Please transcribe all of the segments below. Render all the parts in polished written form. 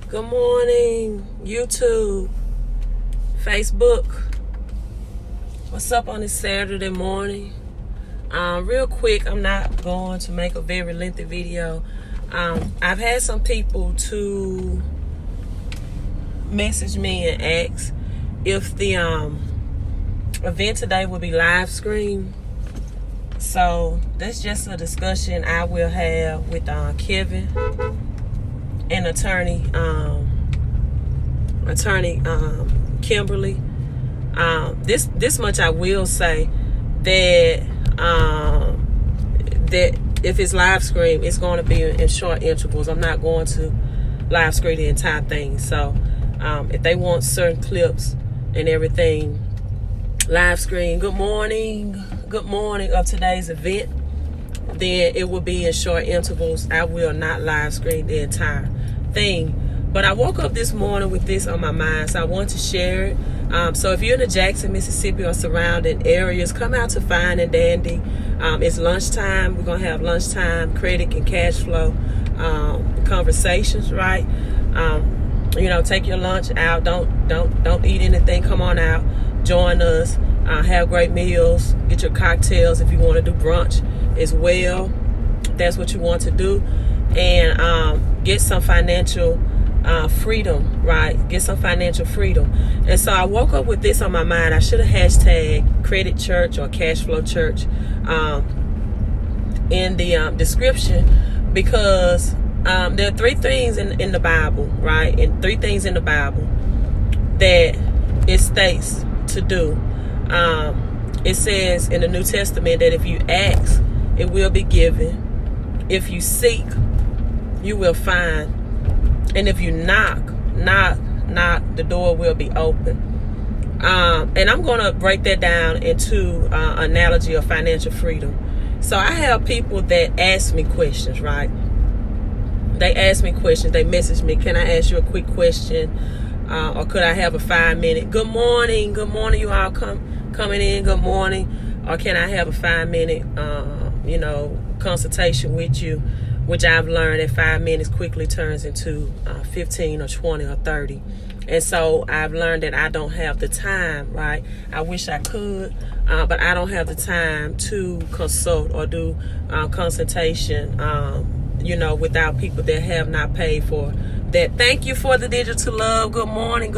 Good morning, YouTube, Facebook. What's up on this Saturday morning? Real quick, I'm not going to make a very lengthy video. I've had some people to message me and ask if the event today will be live streamed. So that's just a discussion I will have with Kevin and attorney Kimberly. This much I will say, that that if it's live stream, it's going to be in short intervals. I'm not going to live stream the entire thing. So if they want certain clips and everything live stream, good morning of today's event, then it will be in short intervals. I will not live stream the entire thing. But I woke up this morning with this on my mind, so I want to share it. So if you're in the Jackson, Mississippi or surrounding areas, come out to Fine and Dandy. It's lunchtime. We're gonna have lunchtime credit and cash flow conversations, right? Take your lunch out. Don't eat anything. Come on out, join us. Have great meals. Get your cocktails if you want to do brunch as well. That's what you want to do, and get some financial freedom, right? Get some financial freedom. And so I woke up with this on my mind. I should have hashtag credit church or cash flow church in the description, because there are three things in the Bible, right? And three things in the Bible that it states to do. It says in the New Testament that if you ask, it will be given. If you seek, you will find. And if you knock, the door will be open. And I'm going to break that down into analogy of financial freedom. So I have people that ask me questions, right? They ask me questions. They message me, can I ask you a quick question? Or could I have a 5-minute? Good morning, you all coming in. Good morning. Or can I have a 5-minute, consultation with you? Which I've learned that 5 minutes quickly turns into 15 or 20 or 30. And so I've learned that I don't have the time, right? I wish I could, but I don't have the time to consult or do consultation, without people that have not paid for that. Thank you for the digital love. Good morning.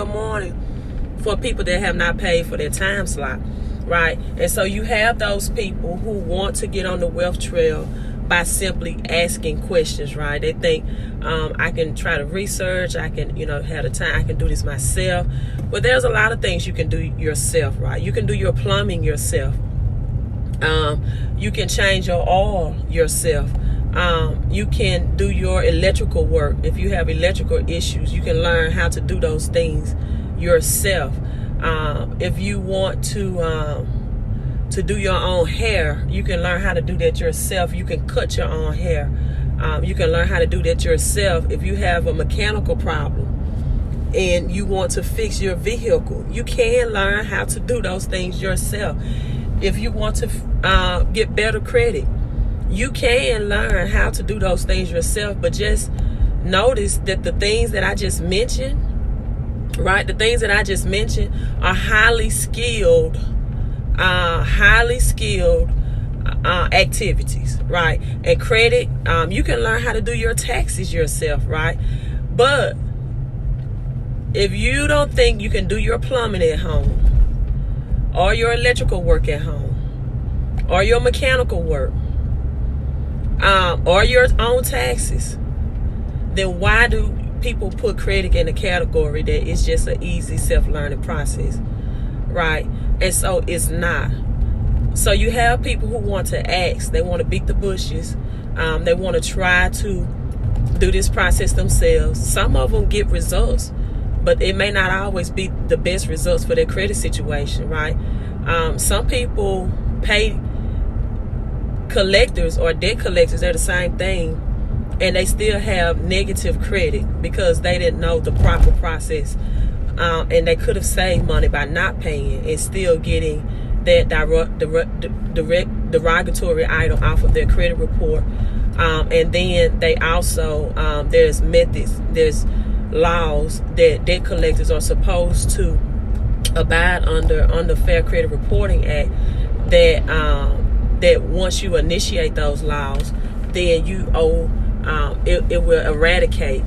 For people that have not paid for their time slot, right? And so you have those people who want to get on the wealth trail by simply asking questions, right? They think I can try to research, I can, have the time, I can do this myself. But there's a lot of things you can do yourself, right? You can do your plumbing yourself. You can change your oil yourself. You can do your electrical work. If you have electrical issues, you can learn how to do those things yourself. If you want to do your own hair, you can learn how to do that yourself. You can cut your own hair. You can learn how to do that yourself. If you have a mechanical problem and you want to fix your vehicle, you can learn how to do those things yourself. If you want to get better credit, you can learn how to do those things yourself. But just notice that the things that I just mentioned, right? The things that I just mentioned are highly skilled activities, right? And credit, you can learn how to do your taxes yourself, right? But if you don't think you can do your plumbing at home, or your electrical work at home, or your mechanical work, or your own taxes, then why do people put credit in a category that is just an easy self-learning process, right? And so it's not. So you have people who want to ask, they want to beat the bushes, they want to try to do this process themselves. Some of them get results, but it may not always be the best results for their credit situation, right? Some people pay collectors or debt collectors, they're the same thing, and they still have negative credit because they didn't know the proper process. And they could have saved money by not paying and still getting that derogatory item off of their credit report. And then they also, there's methods, there's laws that debt collectors are supposed to abide under Fair Credit Reporting Act, that once you initiate those laws, then you owe, it will eradicate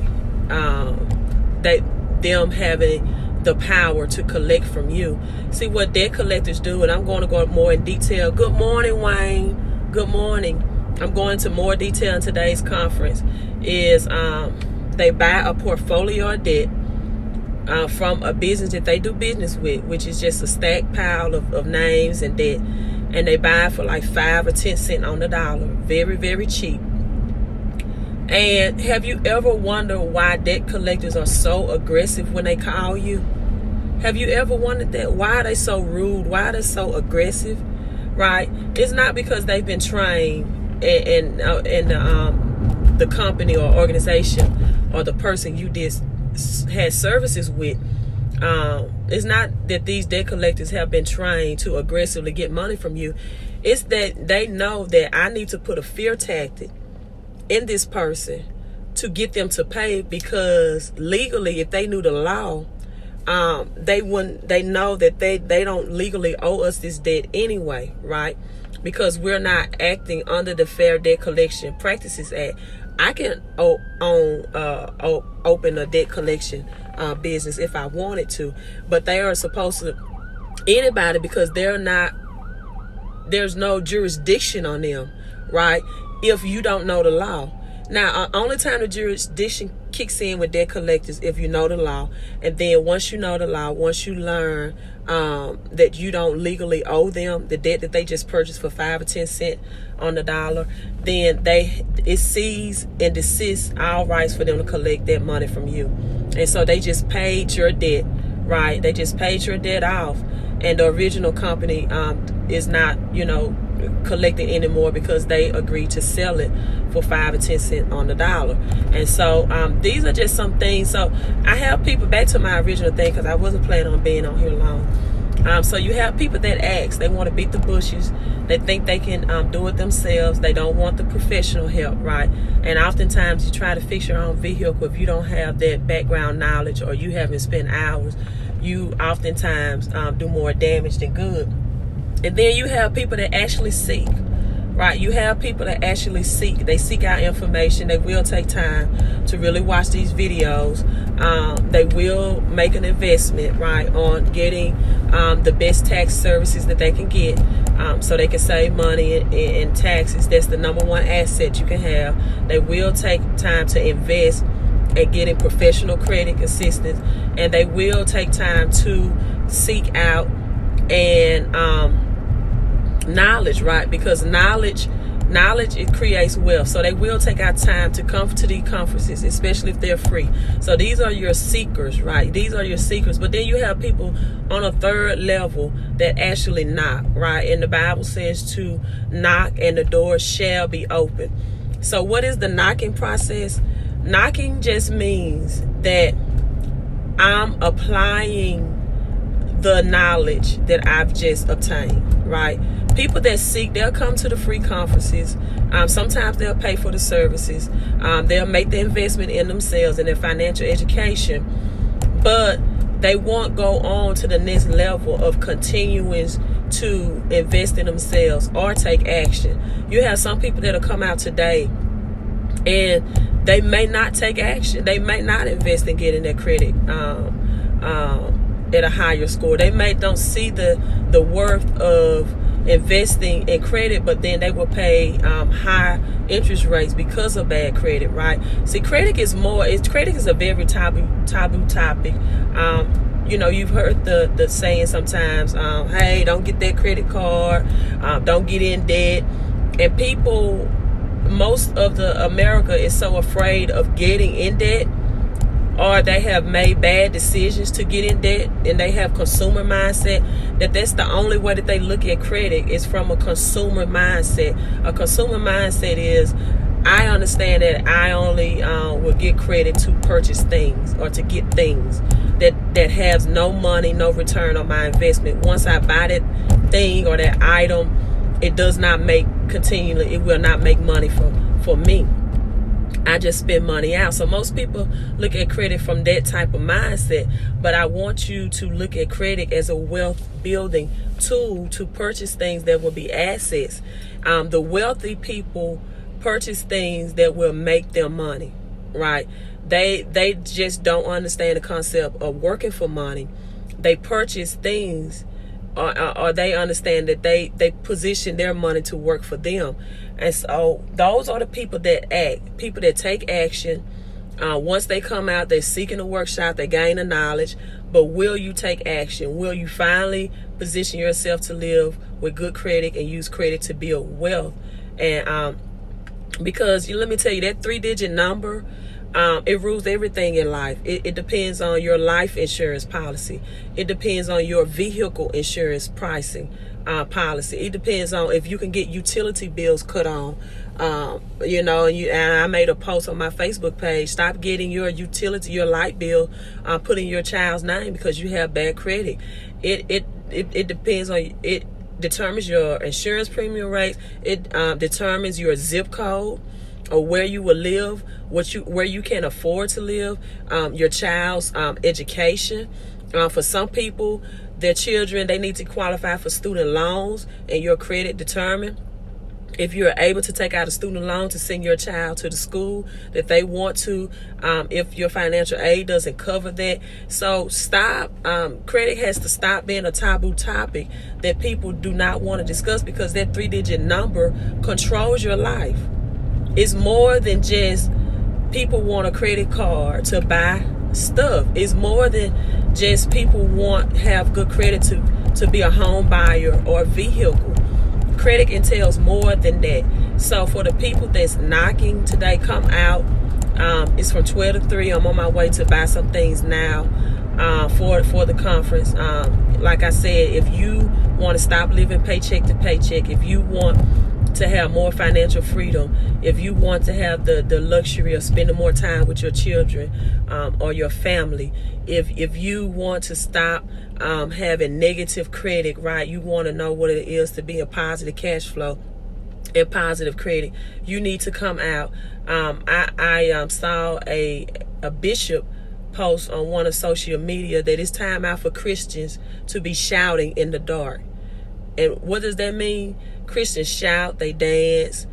them having the power to collect from you. See what debt collectors do, and I'm going to go more in detail. Good morning, Wayne. Good morning. I'm going into more detail in today's conference. Is they buy a portfolio of debt from a business that they do business with, which is just a stacked pile of names and debt, and they buy it for like 5 or 10 cents on the dollar. Very, very cheap. And have you ever wondered why debt collectors are so aggressive when they call you? Have you ever wondered that? Why are they so rude? Why are they so aggressive? Right? It's not because they've been trained in the company or organization or the person you had services with. It's not that these debt collectors have been trained to aggressively get money from you. It's that they know that I need to put a fear tactic in this person to get them to pay, because legally, if they knew the law, they know that they don't legally owe us this debt anyway, right? Because we're not acting under the Fair Debt Collection Practices Act. I can open a debt collection business if I wanted to, but they are supposed to, anybody, because there's no jurisdiction on them, right? If you don't know the law. Now, only time the jurisdiction kicks in with debt collectors if you know the law, and then once you know the law, once you learn that you don't legally owe them the debt that they just purchased for 5 or 10 cents on the dollar, then it ceases and desists all rights for them to collect that money from you. And so they just paid your debt, right? They just paid your debt off, and the original company is not, collecting anymore because they agreed to sell it for 5 or 10 cents on the dollar. And so these are just some things. So I have people, back to my original thing, because I wasn't planning on being on here long. So you have people that ask, they want to beat the bushes, they think they can do it themselves, they don't want the professional help, right? And oftentimes you try to fix your own vehicle, if you don't have that background knowledge or you haven't spent hours, you oftentimes do more damage than good. And then you have people that actually seek, right? You have people that actually seek. They seek out information. They will take time to really watch these videos. They will make an investment, right, on getting the best tax services that they can get, so they can save money in taxes. That's the number one asset you can have. They will take time to invest at getting professional credit assistance, and they will take time to seek out and knowledge, right? Because knowledge it creates wealth. So they will take out time to come to these conferences, especially if they're free. So these are your seekers, right? These are your seekers. But then you have people on a third level that actually knock, right? And the Bible says to knock and the door shall be open. So what is the knocking process? Knocking just means that I'm applying the knowledge that I've just obtained, right? People that seek, they'll come to the free conferences. Sometimes they'll pay for the services. They'll make the investment in themselves and their financial education, but they won't go on to the next level of continuing to invest in themselves or take action. You have some people that'll come out today and they may not take action. They may not invest in getting their credit at a higher score. They don't see the worth of investing in credit, but then they will pay high interest rates because of bad credit, right? See, credit is a very taboo topic. You've heard the saying sometimes, hey, don't get that credit card, don't get in debt. And people, most of the America is so afraid of getting in debt, or they have made bad decisions to get in debt, and they have consumer mindset, that's the only way that they look at credit is from a consumer mindset. A consumer mindset is, I understand that I only will get credit to purchase things or to get things that has no money, no return on my investment. Once I buy that thing or that item, it will not make money for me. I just spend money out. So most people look at credit from that type of mindset, but I want you to look at credit as a wealth building tool to purchase things that will be assets. The wealthy people purchase things that will make them money, right? They just don't understand the concept of working for money. They purchase things, or they understand that they position their money to work for them. And so those are the people that act, people that take action. Once they come out, they're seeking a workshop, they gain the knowledge, but will you take action? Will you finally position yourself to live with good credit and use credit to build wealth? And because let me tell you, that 3-digit number, it rules everything in life. It depends on your life insurance policy. It depends on your vehicle insurance pricing policy. It depends on if you can get utility bills cut on. And I made a post on my Facebook page. Stop getting your your light bill put in your child's name because you have bad credit. It depends on it. Determines your insurance premium rates. It determines your zip code, or where you will live, where you can afford to live, your child's education. For some people, their children, they need to qualify for student loans, and your credit determine if you're able to take out a student loan to send your child to the school that they want to, if your financial aid doesn't cover that. So credit has to stop being a taboo topic that people do not want to discuss, because that 3-digit number controls your life. It's more than just people want a credit card to buy stuff. It's more than just people have good credit to be a home buyer or a vehicle. Credit entails more than that. So for the people that's knocking today, come out. It's from 12 to 3. I'm on my way to buy some things now for the conference. Like I said, if you want to stop living paycheck to paycheck, if you want to have more financial freedom, if you want to have the luxury of spending more time with your children or your family, if you want to stop having negative credit, right? You want to know what it is to be a positive cash flow and positive credit. You need to come out. I saw a bishop post on one of social media that it's time out for Christians to be shouting in the dark. And what does that mean? Christians shout, they dance,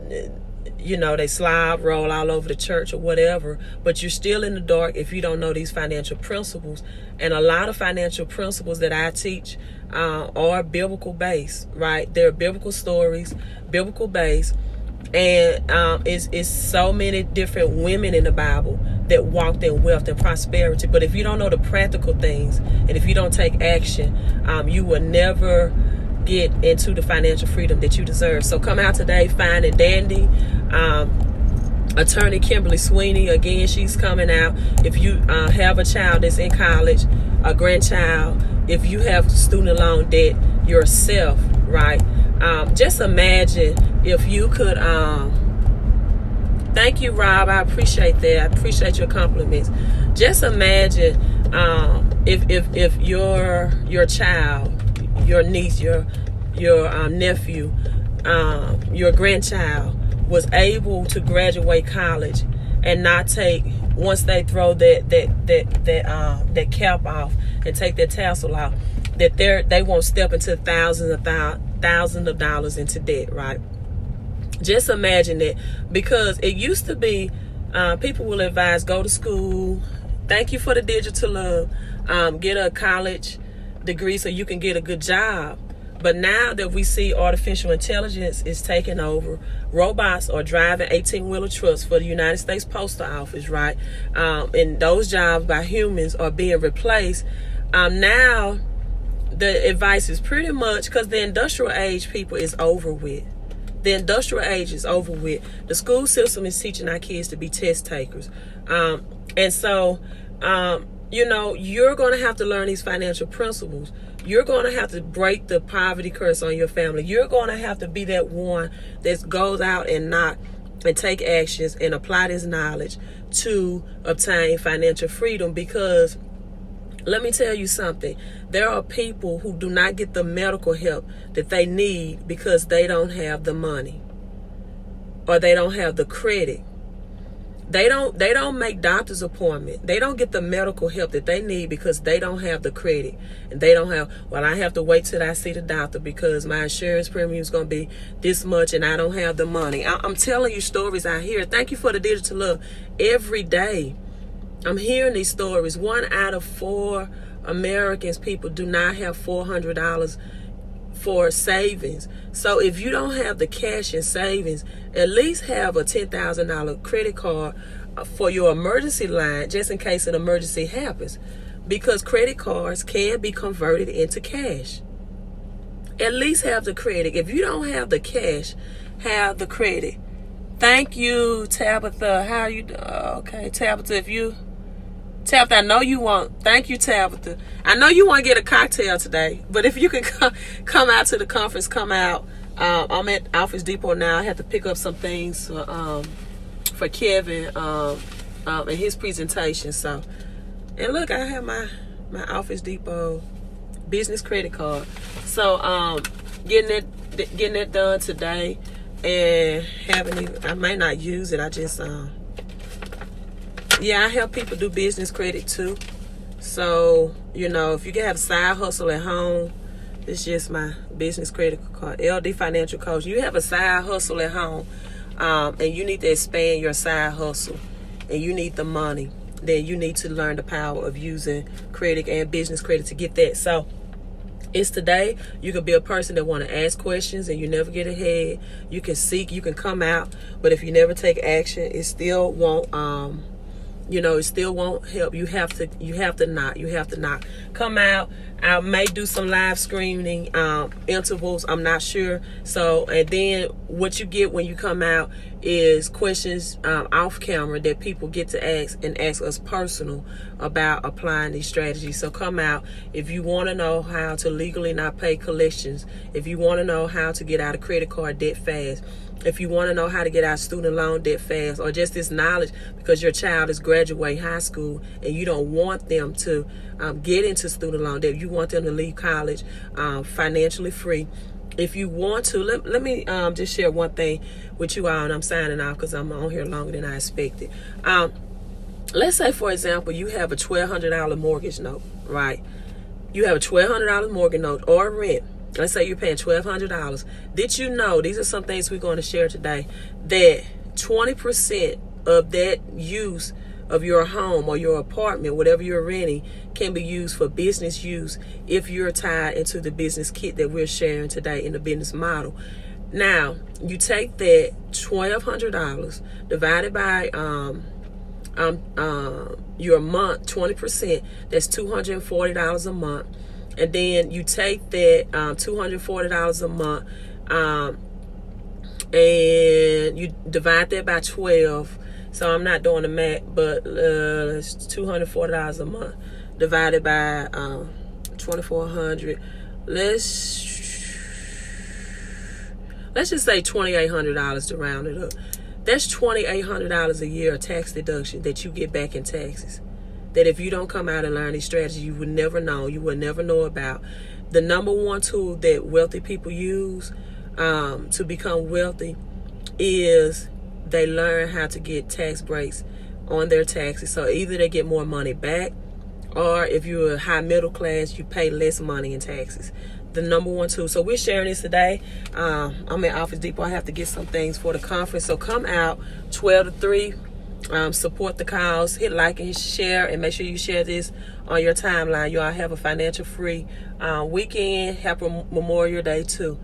they slide, roll all over the church or whatever, but you're still in the dark if you don't know these financial principles. And a lot of financial principles that I teach are biblical based, right? They're biblical stories, biblical based. And it's so many different women in the Bible that walked in wealth and prosperity. But if you don't know the practical things, and if you don't take action, you will never get into the financial freedom that you deserve. So come out today, fine and dandy. Attorney Kimberly Sweeney, again, she's coming out. If you have a child that's in college, a grandchild, if you have student loan debt yourself, right? Just imagine if you could, thank you, Rob. I appreciate that. I appreciate your compliments. Just imagine if your child, your niece, your nephew, your grandchild was able to graduate college and not take, once they throw that cap off and take that tassel off, that they won't step into thousands of dollars into debt, right? Just imagine that, because it used to be people will advise, go to school, thank you for the digital love, get a college degree so you can get a good job. But now that we see artificial intelligence is taking over, robots are driving 18-wheeler trucks for the United States Postal Office, right? And those jobs by humans are being replaced. Now the advice is pretty much, because the industrial age people is over with. The industrial age is over with. The school system is teaching our kids to be test takers. And so, you're going to have to learn these financial principles. You're going to have to break the poverty curse on your family. You're going to have to be that one that goes out and take actions and apply this knowledge to obtain financial freedom. Because let me tell you something. There are people who do not get the medical help that they need because they don't have the money. or they don't have the credit. They don't make doctor's appointment. They don't get the medical help that they need because they don't have the credit. And they don't have, well, I have to wait till I see the doctor because my insurance premium is going to be this much and I don't have the money. I'm telling you stories I hear. Thank you for the digital love. Every day I'm hearing these stories. 1 out of 4 Americans, people do not have $400 for savings. So if you don't have the cash in savings, at least have a $10,000 credit card for your emergency line just in case an emergency happens, because credit cards can be converted into cash. At least have the credit. If you don't have the cash, have the credit. Thank you, Tabitha. How are you? Okay, Tabitha, Tabitha, I know you want. Thank you, Tabitha. I know you want to get a cocktail today, but if you can come out to the conference, come out. I'm at Office Depot now. I have to pick up some things for Kevin in his presentation. So, and look, I have my Office Depot business credit card. So, getting it done today, and I might not use it. I just I help people do business credit too. So, if you can have a side hustle at home, it's just my business credit card, LD Financial Coach. You have a side hustle at home, and you need to expand your side hustle, and you need the money. Then you need to learn the power of using credit and business credit to get that. So, it's today. You can be a person that want to ask questions and you never get ahead. You can seek, you can come out, but if you never take action, it still won't. It still won't help. You have to knock. Come out. I may do some live screening intervals. I'm not sure. So, and then what you get when you come out is questions off camera that people get to ask and ask us personal about applying these strategies. So come out. If you want to know how to legally not pay collections, if you want to know how to get out of credit card debt fast, if you want to know how to get out of student loan debt fast, or just this knowledge because your child is graduating high school and you don't want them to get into student loan debt, you want them to leave college financially free. If you want to, let me just share one thing with you all, and I'm signing off because I'm on here longer than I expected. Let's say, for example, you have a $1,200 mortgage note, right? You have a $1,200 mortgage note or rent. Let's say you're paying $1,200. Did you know, these are some things we're going to share today, that 20% of that use of your home or your apartment, whatever you're renting, can be used for business use if you're tied into the business kit that we're sharing today in the business model. Now, you take that $1,200 divided by your month, 20%, that's $240 a month. And then you take that $240 a month and you divide that by 12. So I'm not doing the math, but it's $240 a month divided by 2,400. Let's just say $2,800 to round it up. That's $2,800 a year of tax deduction that you get back in taxes. That if you don't come out and learn these strategies, you would never know. You would never know about. The number one tool that wealthy people use to become wealthy is they learn how to get tax breaks on their taxes. So either they get more money back, or if you're high middle class, you pay less money in taxes. The number one tool. So we're sharing this today. I'm at Office Depot. I have to get some things for the conference. So come out 12 to 3. Support the cause. Hit like and share, and make sure you share this on your timeline. You all have a financial free weekend. Happy Memorial Day too.